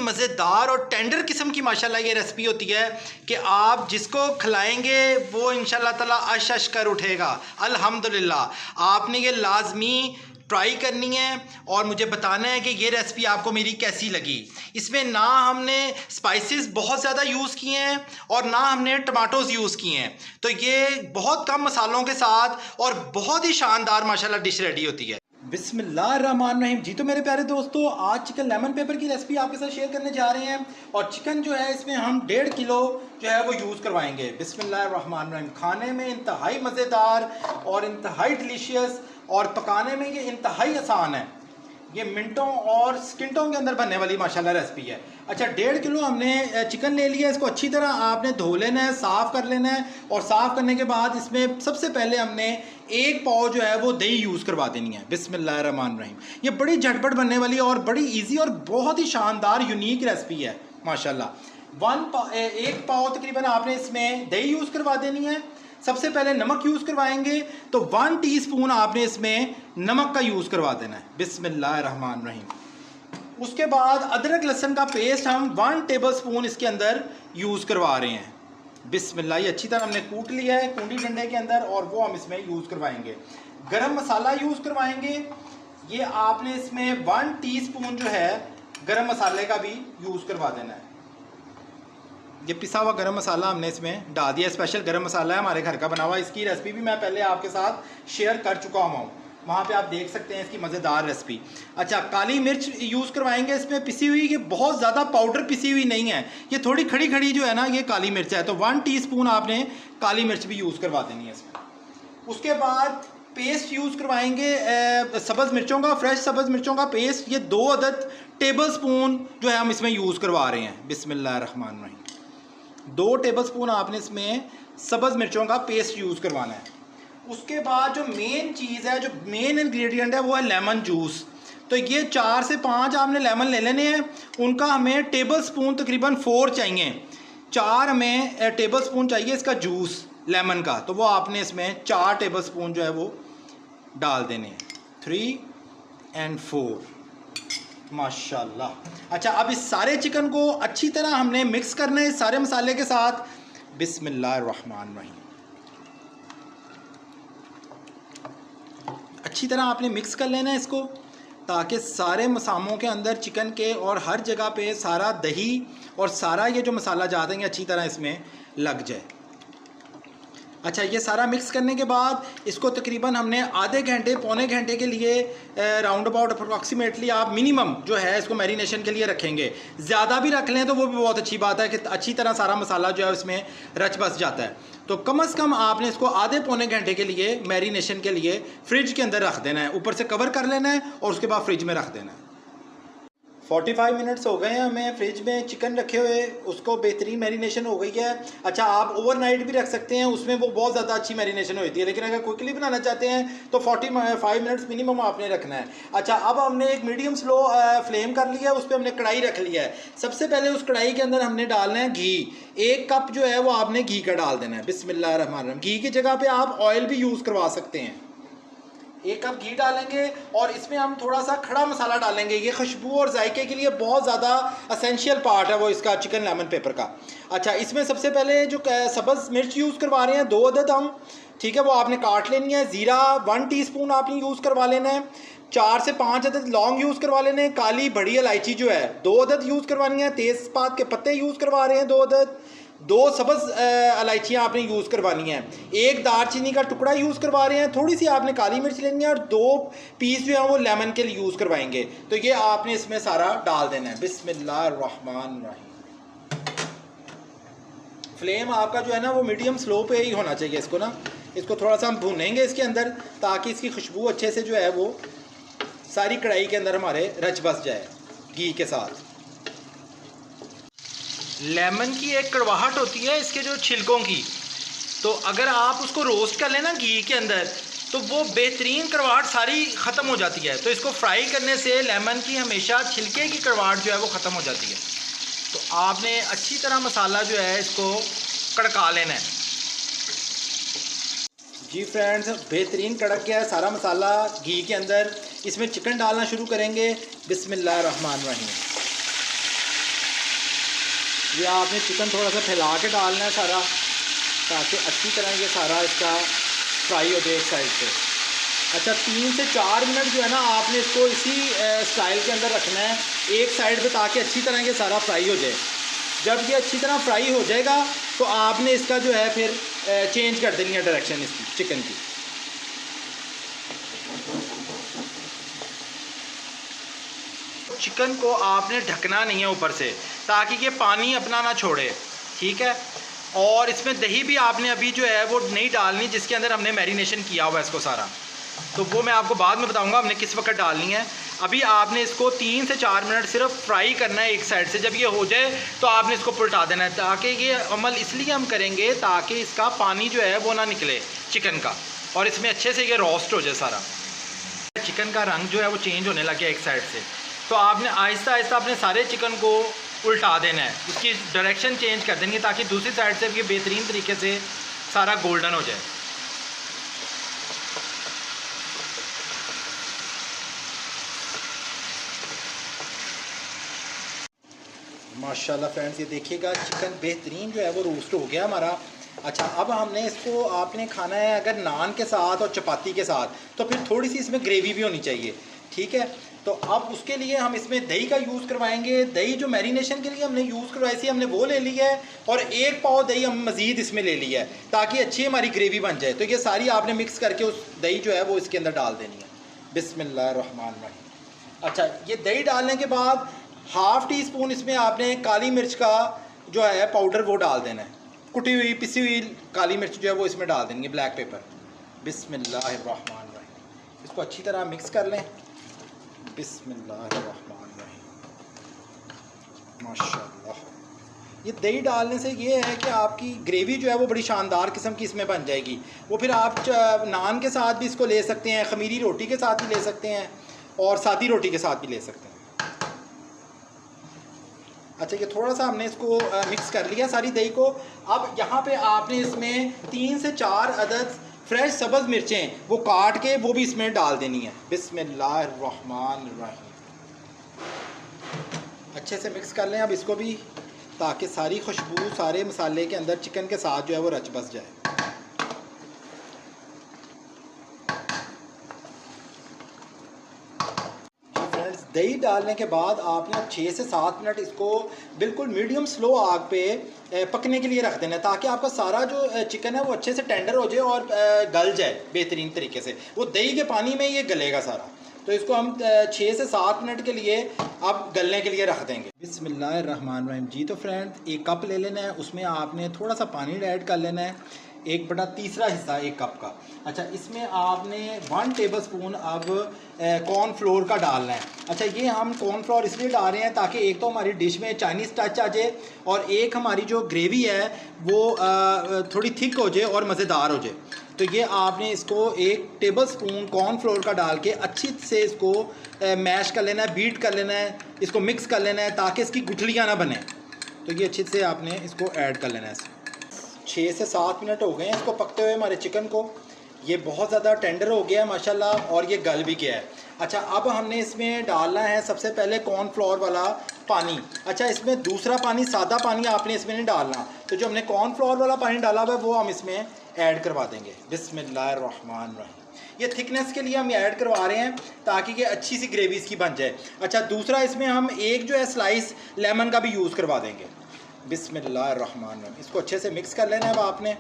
मज़ेदार और टेंडर किस्म की माशाल्लाह ये रेसिपी होती है कि आप जिसको खिलाएंगे वो इंशाल्लाह ताला अश अश कर उठेगा। अल्हम्दुलिल्लाह आपने ये लाजमी ट्राई करनी है और मुझे बताना है कि ये रेसिपी आपको मेरी कैसी लगी। इसमें ना हमने स्पाइसेस बहुत ज़्यादा यूज़ किए हैं और ना हमने टमाटोज़ यूज़ किए हैं, तो ये बहुत कम मसालों के साथ और बहुत ही शानदार माशाल्लाह डिश रेडी होती है। बिस्मिल्लाहिर्रहमानिर्रहीम। जी तो मेरे प्यारे दोस्तों, आज चिकन लेमन पेपर की रेसिपी आपके साथ शेयर करने जा रहे हैं और चिकन जो है इसमें हम 1.5 किलो जो है वो यूज़ करवाएंगे। बिस्मिल्लाहिर्रहमानिर्रहीम। खाने में इंतहाई मज़ेदार और इंतहाई डिलीशियस और पकाने में ये इंतहाई आसान है। ये मिनटों और सेकंडों के अंदर बनने वाली माशाल्लाह रेसिपी है। अच्छा, 1.5 किलो हमने चिकन ले लिया। इसको अच्छी तरह आपने धो लेना है, साफ़ कर लेना है और साफ़ करने के बाद इसमें सबसे पहले हमने 1 पाव जो है वो दही यूज़ करवा देनी है। बिस्मिल्लाहिर्रहमानिर्रहीम। ये बड़ी झटपट बनने वाली और बड़ी ईजी और बहुत ही शानदार यूनिक रेसिपी है माशाल्लाह। 1 पाव तकरीबन आपने इसमें दही यूज़ करवा देनी है। सबसे पहले नमक यूज़ करवाएंगे तो 1 टीस्पून आपने इसमें नमक का यूज़ करवा देना है। बिस्मिल्लाहिर्रहमानिर्रहीम। उसके बाद अदरक लहसुन का पेस्ट हम 1 टेबलस्पून इसके अंदर यूज़ करवा रहे हैं। बिस्मिल्लाह। ये अच्छी तरह हमने कूट लिया है कूटी डंडे के अंदर और वो हम इसमें यूज़ करवाएंगे। गरम मसाला यूज़ करवाएंगे। ये आपने इसमें 1 टीस्पून जो है गरम मसाले का भी यूज़ करवा देना है। ये पिसा हुआ गरम मसाला हमने इसमें डाल दिया। स्पेशल गरम मसाला है हमारे घर का बना हुआ। इसकी रेसिपी भी मैं पहले आपके साथ शेयर कर चुका हूँ, वहाँ पे आप देख सकते हैं इसकी मज़ेदार रेसिपी। अच्छा, काली मिर्च यूज़ करवाएंगे इसमें पिसी हुई। ये बहुत ज़्यादा पाउडर पिसी हुई नहीं है, ये थोड़ी खड़ी खड़ी जो है ना ये काली मिर्च है, तो 1 टीस्पून आपने काली मिर्च भी यूज़ करवा देनी है इसमें। उसके बाद पेस्ट यूज़ करवाएंगे सब्ज़ मिर्चों का, फ्रेश सब्ज़ मिर्चों का पेस्ट। ये 2 अदद टेबल स्पून जो है हम इसमें यूज़ करवा रहे हैं। बिस्मिल्लाहिर्रहमानिर्रहीम। 2 टेबलस्पून आपने इसमें सब्ज़ मिर्चों का पेस्ट यूज़ करवाना है। उसके बाद जो मेन चीज़ है, जो मेन इंग्रेडिएंट है वो है लेमन जूस। तो ये 4 से 5 आपने लेमन ले लेने हैं। उनका हमें टेबलस्पून तकरीबन 4 चाहिए। 4 हमें टेबलस्पून चाहिए इसका जूस लेमन का, तो वो आपने इसमें 4 टेबलस्पून जो है वो डाल देने हैं। 3 और 4 माशाल्लाह। अच्छा, अब इस सारे चिकन को अच्छी तरह हमने मिक्स करना है सारे मसाले के साथ। बिस्मिल्लाहिर्रहमानिर्रहीम। अच्छी तरह आपने मिक्स कर लेना है इसको, ताकि सारे मसालों के अंदर चिकन के और हर जगह पे सारा दही और सारा ये जो मसाला जा देंगे अच्छी तरह इसमें लग जाए। अच्छा, ये सारा मिक्स करने के बाद इसको तकरीबन हमने आधे घंटे पौने घंटे के लिए राउंड अबाउट अप्रॉक्सीमेटली आप मिनिमम जो है इसको मैरिनेशन के लिए रखेंगे। ज़्यादा भी रख लें तो वो भी बहुत अच्छी बात है कि अच्छी तरह सारा मसाला जो है उसमें रच बस जाता है। तो कम से कम आपने इसको आधे पौने घंटे के लिए मैरिनेशन के लिए फ्रिज के अंदर रख देना है। ऊपर से कवर कर लेना है और उसके बाद फ्रिज में रख देना है। 45 मिनट्स हो गए हैं हमें फ्रिज में चिकन रखे हुए, उसको बेहतरीन मैरिनेशन हो गई है। अच्छा, आप ओवरनाइट भी रख सकते हैं, उसमें वो बहुत ज़्यादा अच्छी मैरिनेशन होती है, लेकिन अगर क्विकली बनाना चाहते हैं तो 45 मिनट्स मिनिमम आपने रखना है। अच्छा, अब हमने एक मीडियम स्लो फ्लेम कर लिया है, उस पर हमने कढ़ाई रख लिया है। सबसे पहले उस कढ़ाई के अंदर हमने डालना है घी। 1 कप जो है वो आपने घी का डाल देना है। बिस्मिल्लाहिर्रहमानिर्रहीम। घी की जगह पर आप ऑयल भी यूज़ करवा सकते हैं। 1 कप घी डालेंगे और इसमें हम थोड़ा सा खड़ा मसाला डालेंगे। ये खुशबू और जायके के लिए बहुत ज़्यादा असेंशियल पार्ट है वो इसका चिकन लेमन पेपर का। अच्छा, इसमें सबसे पहले जो सब्ज़ मिर्च यूज़ करवा रहे हैं 2 अदद हम, ठीक है, वो आपने काट लेनी है। ज़ीरा 1 टीस्पून आपने यूज़ करवा लेना है। 4 से 5 अदद लौंग यूज़ करवा लेने हैं। काली बड़ी इलायची जो है 2 अदद यूज़ करवानी है। तेज़पात के पत्ते यूज़ करवा रहे हैं 2 अदद। 2 सब्ज़ इलायचियाँ आपने यूज़ करवानी है। 1 दालचीनी का टुकड़ा यूज़ करवा रहे हैं। थोड़ी सी आपने काली मिर्च लेनी है और 2 पीस जो है वो लेमन के लिए यूज़ करवाएंगे। तो ये आपने इसमें सारा डाल देना है। बिस्मिल्लाहिर्रहमानिर्रहीम। फ्लेम आपका जो है ना वो मीडियम स्लो पे ही होना चाहिए। इसको थोड़ा सा हम भूनेंगे इसके अंदर, ताकि इसकी खुशबू अच्छे से जो है वो सारी कढ़ाई के अंदर हमारे रच बस जाए घी के साथ। लेमन की एक कड़वाहट होती है इसके जो छिलकों की, तो अगर आप उसको रोस्ट कर लेना घी के अंदर तो वो बेहतरीन कड़वाहट सारी ख़त्म हो जाती है। तो इसको फ्राई करने से लेमन की हमेशा छिलके की कड़वाहट जो है वो ख़त्म हो जाती है। तो आपने अच्छी तरह मसाला जो है इसको कड़का लेना है। जी फ्रेंड्स, बेहतरीन कड़क गया है सारा मसाला घी के अंदर। इसमें चिकन डालना शुरू करेंगे। बिस्मिल्लाहिर्रहमानिर्रहीम। ये आपने चिकन थोड़ा सा फैला के डालना है सारा, ताकि अच्छी तरह ये सारा इसका फ्राई हो जाए एक साइड पे। अच्छा 3 से 4 मिनट जो है ना आपने इसको इसी स्टाइल के अंदर रखना है एक साइड पे, ताकि अच्छी तरह ये सारा फ्राई हो जाए। जब ये अच्छी तरह फ्राई हो जाएगा तो आपने इसका जो है फिर चेंज कर देनी है डायरेक्शन इसकी चिकन की। चिकन को आपने ढकना नहीं है ऊपर से, ताकि ये पानी अपना ना छोड़े, ठीक है। और इसमें दही भी आपने अभी जो है वो नहीं डालनी, जिसके अंदर हमने मैरिनेशन किया हुआ है इसको सारा, तो वो मैं आपको बाद में बताऊंगा हमने किस वक्त डालनी है। अभी आपने इसको 3 से 4 मिनट सिर्फ फ्राई करना है एक साइड से। जब ये हो जाए तो आपने इसको पलटा देना है, ताकि ये अमल इसलिए हम करेंगे ताकि इसका पानी जो है वो ना निकले चिकन का, और इसमें अच्छे से ये रोस्ट हो जाए सारा। चिकन का रंग जो है वो चेंज होने लग गया एक साइड से, तो आपने आहिस्ता आहिस्ता अपने सारे चिकन को उल्टा देना है, उसकी डायरेक्शन चेंज कर देनी है, ताकि दूसरी साइड से ये बेहतरीन तरीके से सारा गोल्डन हो जाए। माशाल्लाह फ्रेंड्स, ये देखिएगा चिकन बेहतरीन जो है वो रोस्ट हो गया हमारा। अच्छा अब हमने इसको आपने खाना है अगर नान के साथ और चपाती के साथ, तो फिर थोड़ी सी इसमें ग्रेवी भी होनी चाहिए, ठीक है। तो अब उसके लिए हम इसमें दही का यूज़ करवाएंगे। दही जो मैरिनेशन के लिए हमने यूज़ करवाई थी हमने वो ले ली है, और 1 पाव दही हम मज़ीद इसमें ले लिया है, ताकि अच्छी हमारी ग्रेवी बन जाए। तो ये सारी आपने मिक्स करके उस दही जो है वो इसके अंदर डाल देनी है। बिस्मिल्लाहिर्रहमानिर्रहीम। अच्छा ये दही डालने के बाद ½ टी स्पून इसमें आपने काली मिर्च का जो है पाउडर वो डाल देना है, कुटी हुई पिसी हुई काली मिर्च जो है वो इसमें डाल देंगे, ब्लैक पेपर। बिस्मिल्लाहिर्रहमानिर्रहीम। इसको अच्छी तरह मिक्स कर लें। बिस्मिल्लाहिर्रहमानिर्रहीम। माशाल्लाह, ये दही डालने से ये है कि आपकी ग्रेवी जो है वो बड़ी शानदार किस्म की इसमें बन जाएगी। वो फिर आप नान के साथ भी इसको ले सकते हैं, खमीरी रोटी के साथ भी ले सकते हैं, और सादी रोटी के साथ भी ले सकते हैं। अच्छा ये थोड़ा सा हमने इसको मिक्स कर लिया सारी दही को। अब यहाँ पे आपने इसमें 3 से 4 अदद फ्रेश सब्ज़ मिर्चें वो काट के वो भी इसमें डाल देनी है। बिस्मिल्लाहिर्रहमानिर्रहीम। अच्छे से मिक्स कर लें अब इसको भी, ताकि सारी खुशबू सारे मसाले के अंदर चिकन के साथ जो है वो रच बस जाए। दही डालने के बाद आपने 6 से 7 मिनट इसको बिल्कुल मीडियम स्लो आग पे पकने के लिए रख देना है, ताकि आपका सारा जो चिकन है वो अच्छे से टेंडर हो जाए और गल जाए बेहतरीन तरीके से। वो दही के पानी में ये गलेगा सारा। तो इसको हम 6 से 7 मिनट के लिए अब गलने के लिए रख देंगे। बिस्मिल्लाहिर्रहमानिर्रहीम। जी तो फ्रेंड 1 कप ले लेना है, उसमें आपने थोड़ा सा पानी ऐड कर लेना है, 1/3 हिस्सा 1 कप का। अच्छा इसमें आपने 1 टेबलस्पून अब कॉर्नफ्लोर का डालना है। अच्छा ये हम कॉर्नफ्लोर इसलिए डाल रहे हैं ताकि एक तो हमारी डिश में चाइनीज़ टच आ जाए, और एक हमारी जो ग्रेवी है वो थोड़ी थिक हो जाए और मज़ेदार हो जाए। तो ये आपने इसको 1 टेबलस्पून कॉर्नफ्लोर का डाल के अच्छी से इसको मैश कर लेना है, बीट कर लेना है, इसको मिक्स कर लेना है, ताकि इसकी गुठलियाँ ना बने। तो ये अच्छे से आपने इसको ऐड कर लेना है। 6 से 7 मिनट हो गए हैं इसको पकते हुए हमारे चिकन को। ये बहुत ज़्यादा टेंडर हो गया है माशाल्लाह, और ये गल भी गया है। अच्छा अब हमने इसमें डालना है सबसे पहले कॉर्नफ्लोर वाला पानी। अच्छा इसमें दूसरा पानी, सादा पानी आपने इसमें नहीं डालना। तो जो हमने कॉर्नफ्लोर वाला पानी डाला हुआ है वो हम इसमें ऐड करवा देंगे। बिस्मिल्लाहिर्रहमानिर्रहीम। ये थिकनेस के लिए हम ऐड करवा रहे हैं ताकि ये अच्छी सी ग्रेवी इसकी बन जाए। अच्छा दूसरा इसमें हम एक जो है स्लाइस लेमन का भी यूज़ करवा देंगे। बिस्मिल्लाहिर्रहमानिर्रहीम। इसको अच्छे से मिक्स कर लेना है। अब आपने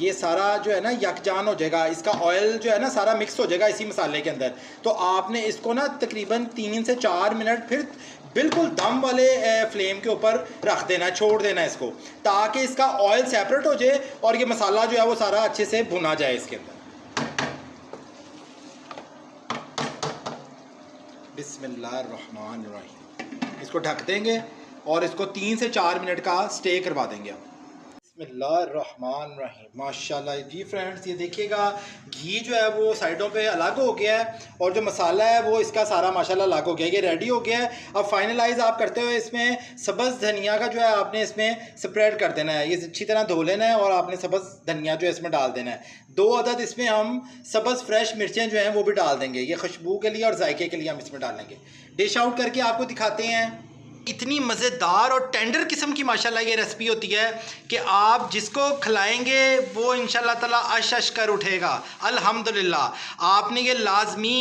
ये सारा जो है ना यकजान हो जाएगा, इसका ऑयल जो है ना सारा मिक्स हो जाएगा इसी मसाले के अंदर। तो आपने इसको ना तकरीबन 3 से 4 मिनट फिर बिल्कुल दम वाले फ्लेम के ऊपर रख देना है, छोड़ देना है इसको, ताकि इसका ऑयल सेपरेट हो जाए और ये मसाला जो है वो सारा अच्छे से भुना जाए इसके अंदर। बिस्मिल्लाहिर्रहमानिर्रहीम। इसको ढक देंगे और इसको 3 से 4 मिनट का स्टे करवा देंगे। बिस्मिल्लाहिर्रहमानिर्रहीम। माशाल्लाह जी फ्रेंड्स, ये देखिएगा घी जो है वो साइडों पे अलग हो गया है, और जो मसाला है वो इसका सारा माशाल्लाह अलग हो गया है। ये रेडी हो गया है। अब फाइनलाइज आप करते हुए इसमें सब्ज़ धनिया का जो है आपने इसमें स्प्रेड कर देना है। ये अच्छी तरह धो लेना है और आपने सब्ज़ धनिया जो है इसमें डाल देना है। 2 अदद इसमें हम सब्ज़ फ्रेश मिर्चें जो हैं वो भी डाल देंगे। ये खुशबू के लिए और जायके के लिए हम इसमें डालेंगे। डिश आउट करके आपको दिखाते हैं। इतनी मज़ेदार और टेंडर किस्म की माशाल्लाह ये रेसिपी होती है कि आप जिसको खिलाएंगे वो इंशाल्लाह ताला अश अश कर उठेगा। अल्हम्दुलिल्लाह आपने ये लाजमी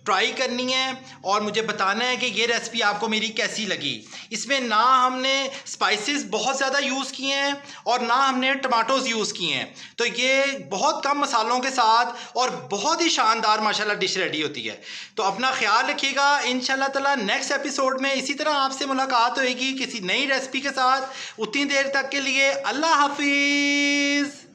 ट्राई करनी है और मुझे बताना है कि ये रेसिपी आपको मेरी कैसी लगी। इसमें ना हमने स्पाइसेस बहुत ज़्यादा यूज़ किए हैं और ना हमने टमाटोज़ यूज़ किए हैं, तो ये बहुत कम मसालों के साथ और बहुत ही शानदार माशाल्लाह डिश रेडी होती है। तो अपना ख्याल रखिएगा। इंशाल्लाह ताला नेक्स्ट एपिसोड में इसी तरह आपसे मुलाकात होएगी किसी नई रेसिपी के साथ। उतनी देर तक के लिए अल्लाह हाफिज़।